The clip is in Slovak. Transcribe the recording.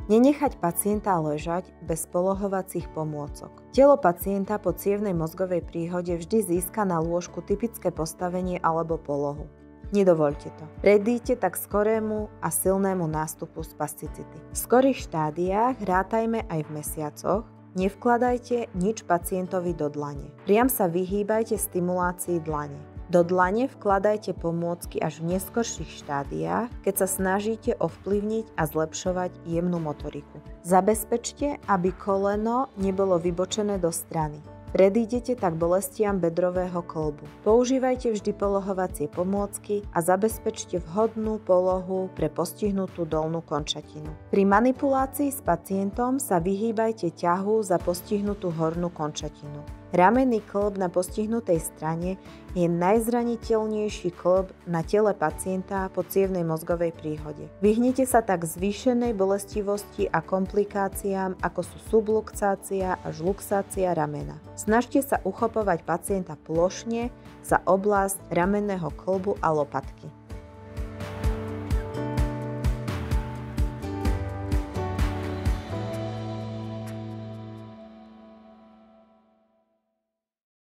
Nenechať pacienta ležať bez polohovacích pomôcok. Telo pacienta po cievnej mozgovej príhode vždy získa na lôžku typické postavenie alebo polohu. Nedovoľte to. Predíďte tak skorému a silnému nástupu spasticity. V skorých štádiách rátajme aj v mesiacoch. Nevkladajte nič pacientovi do dlane. Priam sa vyhýbajte stimulácii dlane. Do dlane vkladajte pomôcky až v neskorších štádiách, keď sa snažíte ovplyvniť a zlepšovať jemnú motoriku. Zabezpečte, aby koleno nebolo vybočené do strany. Predídete tak bolestiam bedrového kĺbu. Používajte vždy polohovacie pomôcky a zabezpečte vhodnú polohu pre postihnutú dolnú končatinu. Pri manipulácii s pacientom sa vyhýbajte ťahu za postihnutú hornú končatinu. Ramenný kĺb na postihnutej strane je najzraniteľnejší kĺb na tele pacienta po cievnej mozgovej príhode. Vyhnite sa tak zvýšenej bolestivosti a komplikáciám, ako sú subluxácia až luxácia ramena. Snažte sa uchopovať pacienta plošne za oblasť ramenného kĺbu a lopatky.